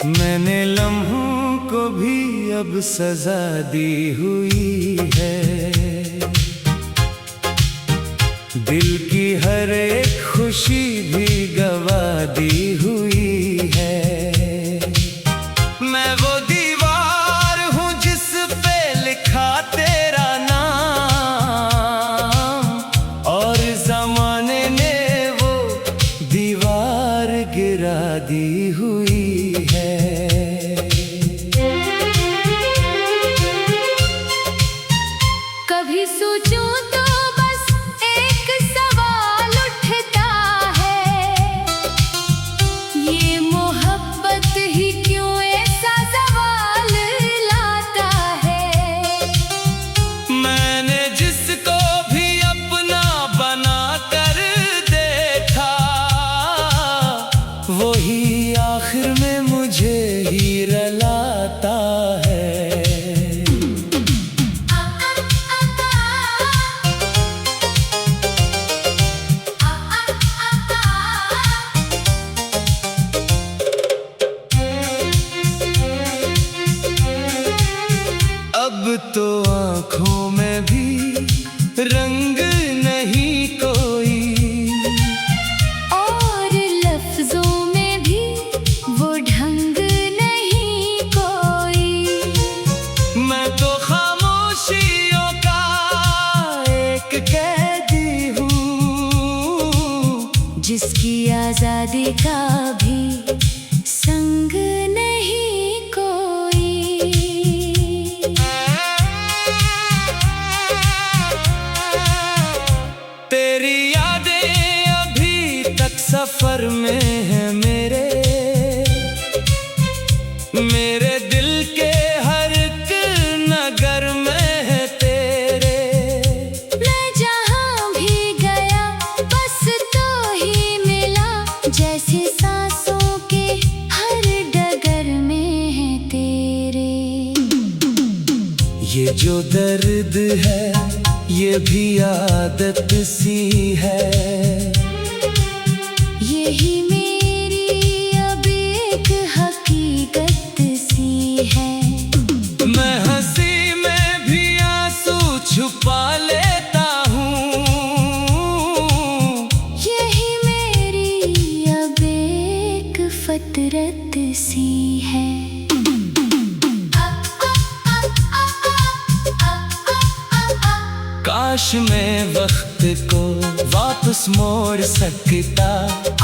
मैंने लम्हों को भी अब सजा दी हुई है। दिल की हर एक खुशी भी गवा दी हुई है। मैं वो दीवार हूँ जिस पे लिखा तेरा नाम, और ज़माने ने वो दीवार गिरा दी हुई है। कभी सोचूं तो बस एक सवाल उठता है, ये मोहब्बत ही क्यों ऐसा सवाल लाता है। मैंने जिसको भी अपना बना कर देखा, वही आखिर में मुझे ही रुलाता है। अब तो आँखों में भी रंग नहीं कोई, और लफ्जों में भी वो ढंग नहीं कोई। मैं तो खामोशियों का एक कैदी हूँ, जिसकी आजादी का भी संग नहीं कोई। तेरी यादें अभी तक सफर में है मेरे दिल के हर एक नगर में है तेरे। मैं जहाँ भी गया बस तो ही मिला, जैसे सांसों के हर डगर में है तेरे। ये जो दर्द है ये भी आदत सी है, यही मेरी अब एक हकीकत सी है। मैं हंसी में भी आंसू छुपा लेता हूँ, यही मेरी अब एक फतरत सी है। काश मैं वक्त को वापस मोड़ सकता,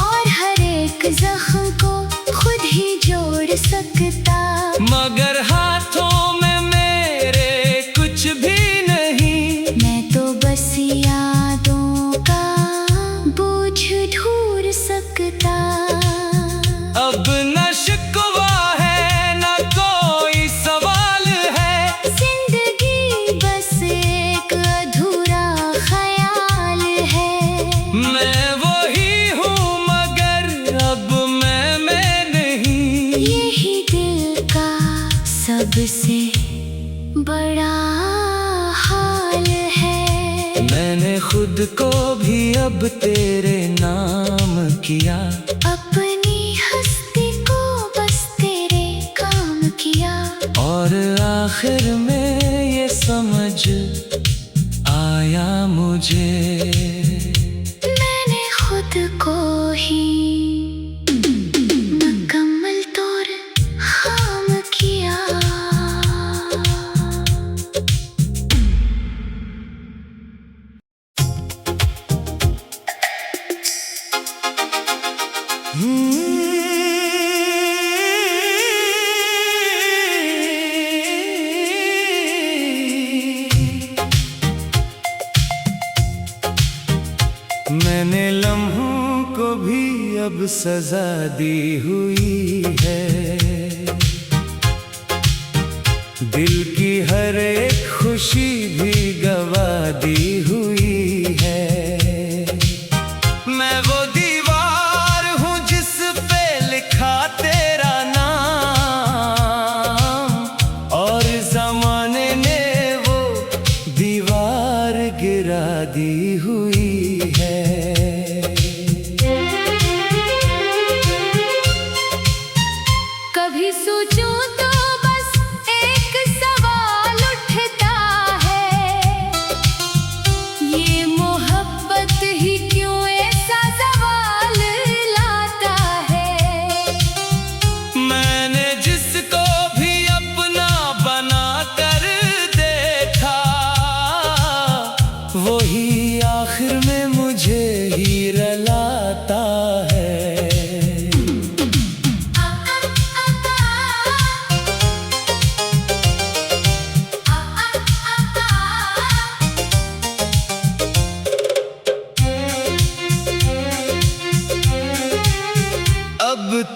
और हर एक जख्म को खुद ही जोड़ सकता। मगर हाथों में मेरे कुछ भी नहीं। मैं तो बस यादों का बोझ ढूंढ सकता। अब न शिकवा है न कोई सवाल है, जिंदगी बस एक अधूरा ख्याल है। मैं वही हूँ मगर अब मैं नहीं। यही दिल का सबसे बड़ा हाल है। मैंने खुद को भी अब तेरे नाम किया, अपनी हस्ती को बस तेरे काम किया। और आखिर में ये समझ आया मुझे, मैंने खुद को ही मुकम्मल तौर खाम किया। मैंने लम्हों को भी अब सजा दी हुई है। दिल की हर एक खुशी भी गवा दी हुई है। मैं वो दीवार हूँ जिस पे लिखा तेरा नाम, और ज़माने ने वो दीवार गिरा दी हुई है।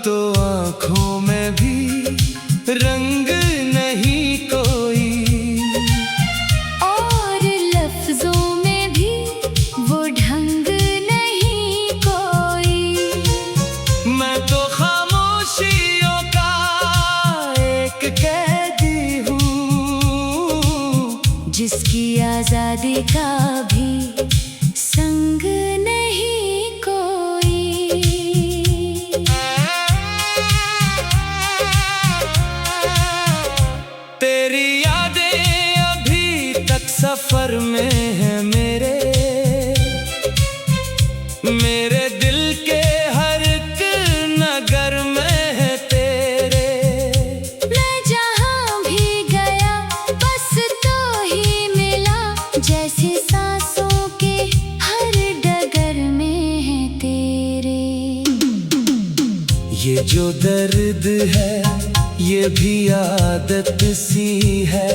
तो आँखों में भी रंग नहीं कोई, और लफ्जों में भी वो ढंग नहीं कोई। मैं तो खामोशियों का एक कैदी हूँ, जिसकी आजादी का भी संग नहीं कोई। तेरी यादें अभी तक सफर में है मेरे दिल के हर एक नगर में है तेरे। मैं जहाँ भी गया बस तो ही मिला, जैसे सांसों के हर डगर में है तेरे। ये जो दर्द है ये भी आदत सी है,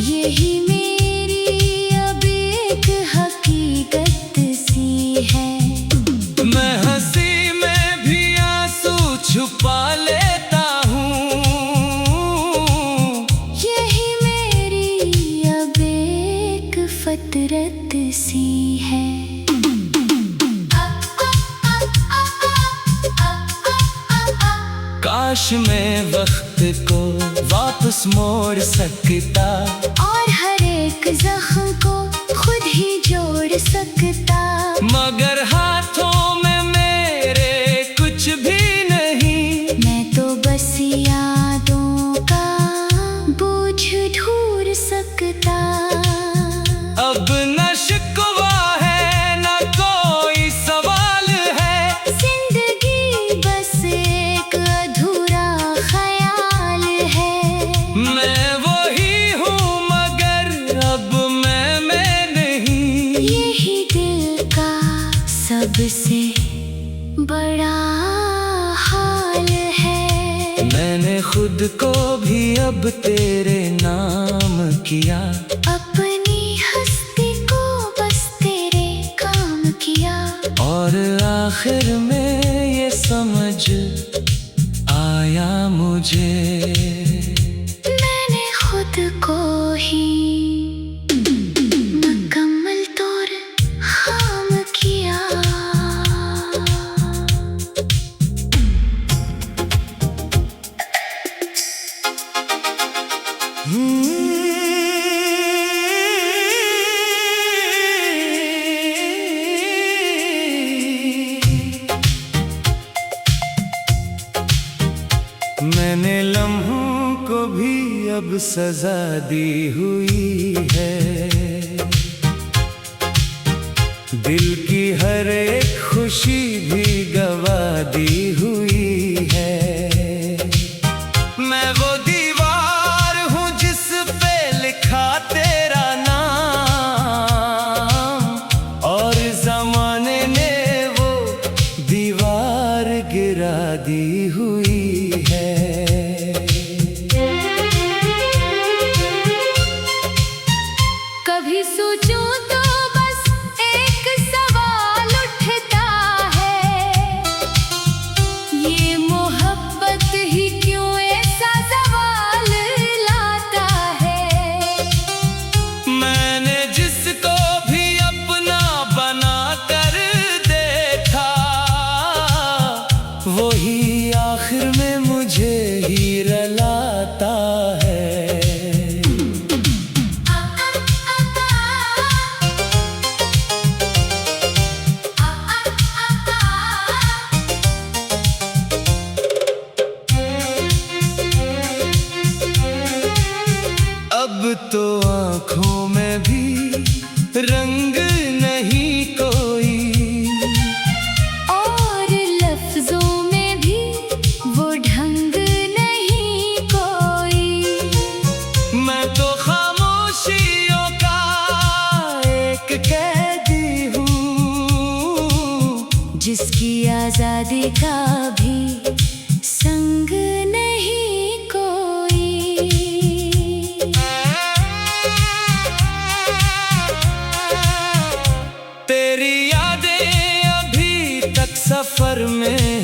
यही मेरी अब एक हकीकत सी है। मैं हंसी में भी आंसू छुपा लेता हूँ, यही मेरी अब एक फतरत सी है। काश मैं वक्त को वापस मोड़ सकता, और हर एक जख्म को खुद ही जोड़ सकता। मगर हाथों में मेरे कुछ भी नहीं। मैं तो बस यादों का बोझ ढूंढ सकता। अब न शिकवा है न कोई सवाल है, जिंदगी बस एक अधूरा ख्याल है। मैं वही हूँ मगर अब मैं नहीं। यही दिल का सबसे बड़ा हाल है। मैंने खुद को भी अब तेरे नाम किया, अपनी हस्ती को बस तेरे काम किया। और आखिर में ये समझ आया मुझे, मैंने खुद को ही मुकम्मल तौर खाम किया। मैंने लम्हों को भी अब सजा दी हुई है, दिल की हर एक खुशी भी गवा दी हुई है। मैं वो दीवार हूँ जिस पे लिखा तेरा नाम, और जमाने ने वो दीवार गिरा दी हुई है। कभी सोचूं तो बस एक सवाल उठता है, ये मोहब्बत ही क्यों ऐसा सवाल लाता है। मैंने जिसको भी अपना बना कर देखा, वही आखिर में मुझे ही रलाता है। अब तो आँखों में भी रंग नहीं कोई, और लफ्जों में भी वो ढंग नहीं कोई। मैं तो खामोशियों का एक कैदी हूँ, जिसकी आजादी का भी संग नहीं कोई। तेरी यादें अभी तक सफर में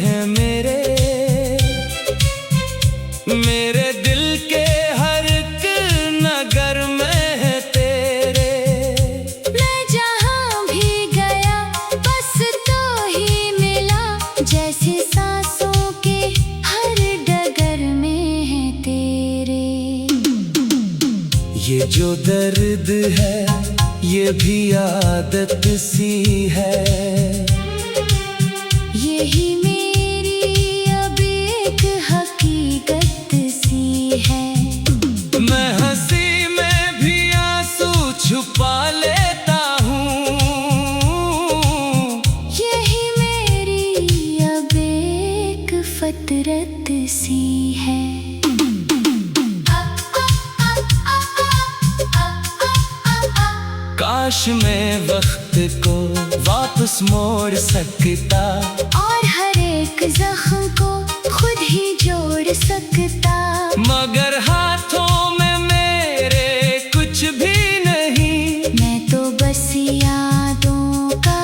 जो दर्द है ये भी आदत सी है। यही मेरी अब एक हकीकत सी है। मैं हंसी में भी आंसू छुपा लेता हूँ। यही मेरी अब एक फतरत सी है। काश मैं वक्त को वापस मोड़ सकता और हर एक जख्म को खुद ही जोड़ सकता। मगर हाथों में मेरे कुछ भी नहीं। मैं तो बस यादों का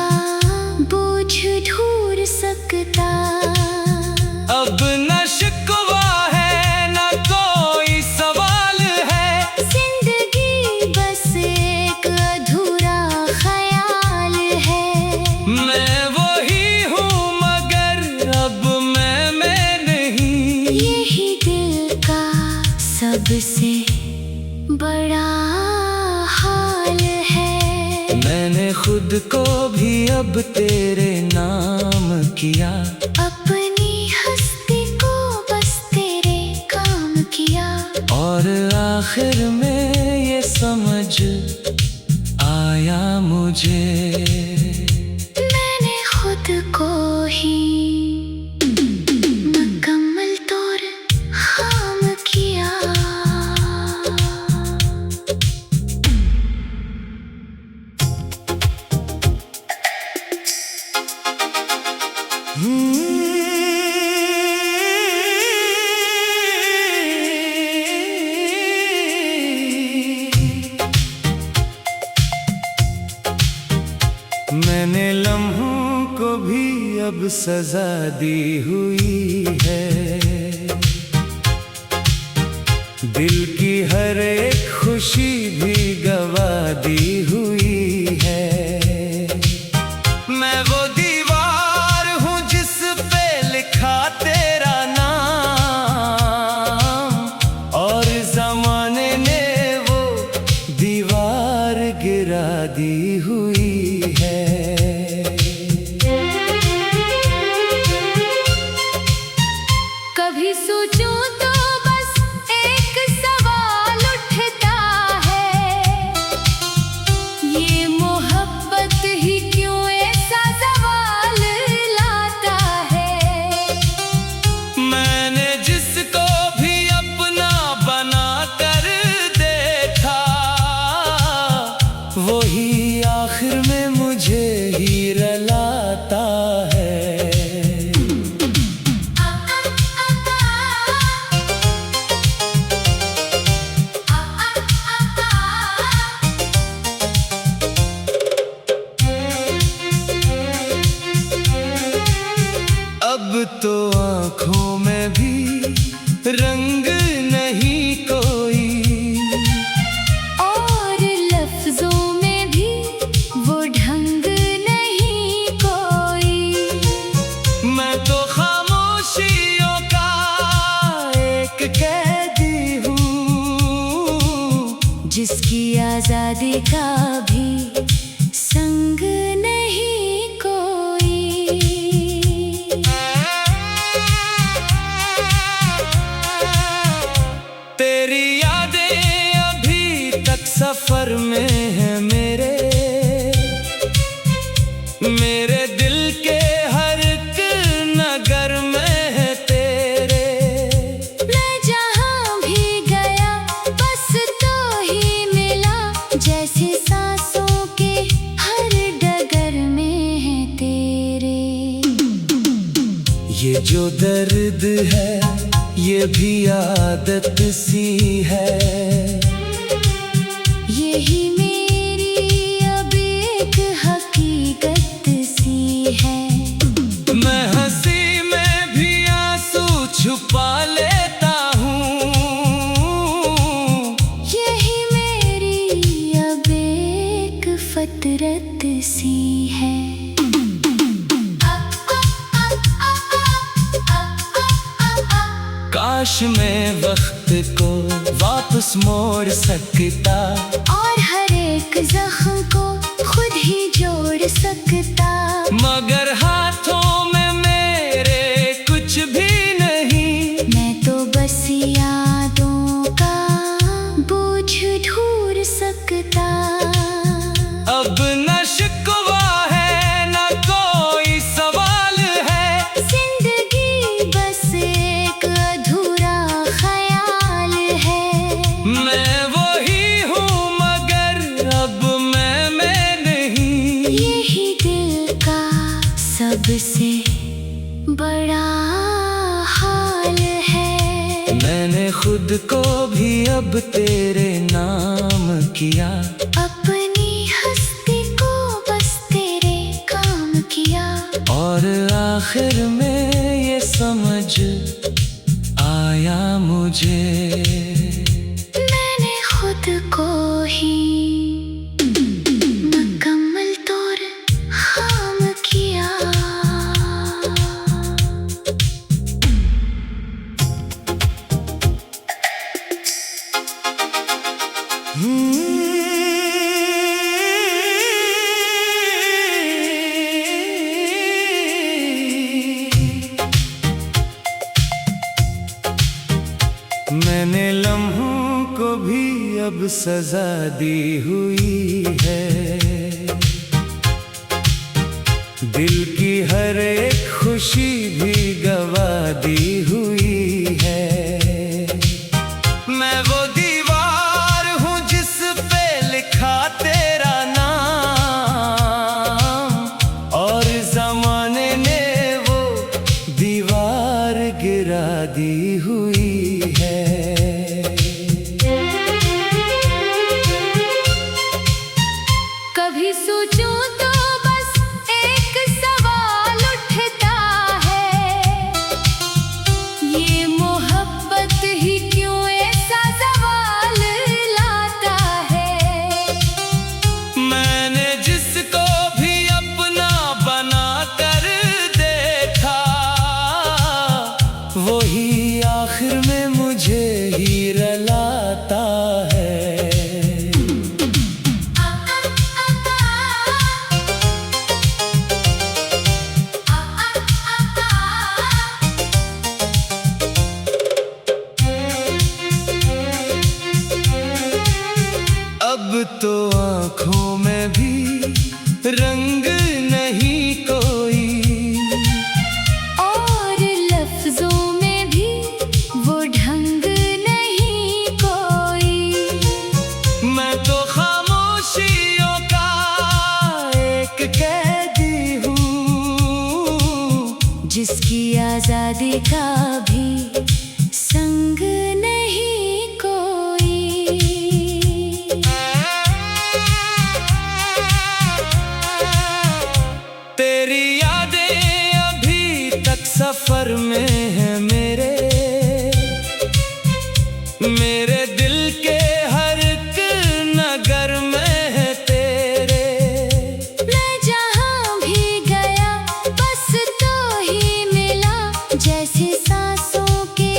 बोझ ढूंढ सकता। अब न शिकवा है न कोई सवाल है। जिंदगी बस एक अधूरा ख्याल है। मैं वही हूँ मगर अब मैं नहीं। यही दिल का सबसे बड़ा हाल है। मैंने खुद को भी अब तेरे नाम किया। अपनी हस्ती को बस तेरे काम किया। और आखिर में ये समझ आया मुझे, मैंने खुद को ही मुकम्मल तौर खाम किया। मैंने लम्हों को भी अब सजा दी हुई है। दिल की हर एक खुशी भी गवा दी हुई है। मैं वो दीवार हूँ जिस पे लिखा तेरा नाम, और ज़माने ने वो दीवार गिरा दी हुई है। कभी सोचूं तो बस एक सवाल उठता है। ये मोहब्बत ही क्यों ऐसा सवाल लाता है। मैंने जिसको भी अपना बना कर देखा, वही आखिर में मुझे ही रलाता है। अब तो आँखों में भी रंग नहीं कोई, और लफ्जों में भी वो ढंग नहीं कोई। मैं तो खामोशियों का एक कैदी हूँ, जिसकी आजादी का भी संग नहीं कोई। तेरी यादें अभी तक सफर में है मेरे दिल के हर एक नगर में है तेरे। मैं जहाँ भी गया बस तो ही मिला, जैसे सांसों के हर डगर में है तेरे। ये जो दर्द है ये भी आदत सी है। यही मेरी अब एक हकीकत सी है। मैं हंसी में भी आंसू छुपा लेता हूँ। यही मेरी अब एक फतरत सी है। काश मैं वक्त को वापस मोड़ सकता, और हर एक जख्म को खुद ही जोड़ सकता। मगर हाथों में मेरे कुछ भी नहीं, मैं तो बस यादों का बोझ ढूंढ सकता। अब न शिकवा है न कोई सवाल है, जिंदगी बस एक अधूरा ख्याल है। मैं वही हूँ मगर अब मैं नहीं, यही दिल का सबसे बड़ा हाल है। मैंने खुद को भी अब तेरे नाम किया, अपनी हस्ती को बस तेरे काम किया। और आखिर में ये समझ आया मुझे, मैंने खुद को ही मुकम्मल तौर खाम किया। मैंने लम्हों को भी अब सजा दी हुई है, दिल की हर एक खुशी भी गवा दी हुई है। मैं वो दीवार हूँ जिस पे लिखा तेरा नाम, और जमाने ने वो दीवार गिरा दी हुई है। कभी सोचूं तो बस एक सवाल उठता है, ये मोहब्बत ही क्यों ऐसा सवाल लाता है। मैंने जिसको भी अपना बना कर देखा, वही आखिर में मुझे ही रलाता है। अब तो आँखों में भी रंग नहीं कोई, और लफ्जों में भी वो ढंग नहीं कोई। मैं तो खामोशियों का एक कैदी हूँ, जिसकी आजादी का भी संग नहीं कोई। तेरी यादें अभी तक सफर में है मेरे दिल के हर एक नगर में है तेरे। मैं जहाँ भी गया बस तो ही मिला, जैसे सांसों के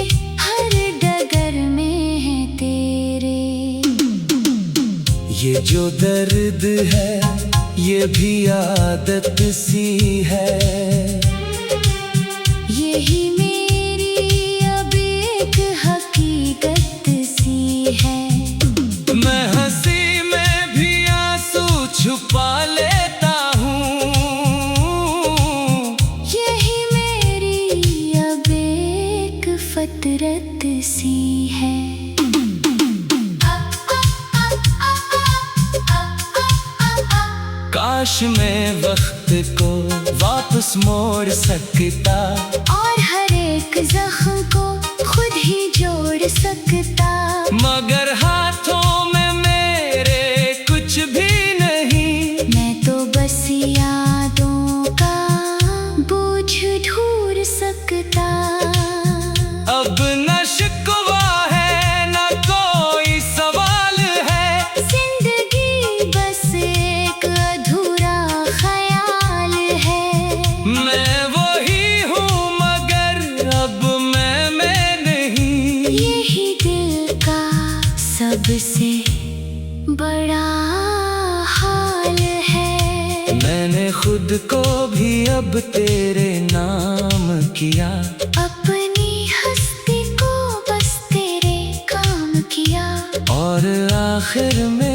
हर डगर में है तेरे। ये जो दर्द है ये भी आदत सी है, यही मेरी अब एक हकीकत सी है। मैं हंसी में भी आंसू छुपा लेता हूँ, यही मेरी अब एक फतरत सी है। काश मैं वक्त को वापस मोड़ सकता, और हर एक जख्म को खुद ही जोड़ सकता। मगर हाथों में मेरे कुछ भी नहीं, मैं तो बस यादों का बोझ ढूंढ सकता। अब न शिकवा है न कोई सवाल है, जिंदगी बस एक अधूरा ख्याल है। मैं वही हूँ मगर अब मैं नहीं, से बड़ा हाल है। मैंने खुद को भी अब तेरे नाम किया, अपनी हस्ती को बस तेरे काम किया। और आखिर में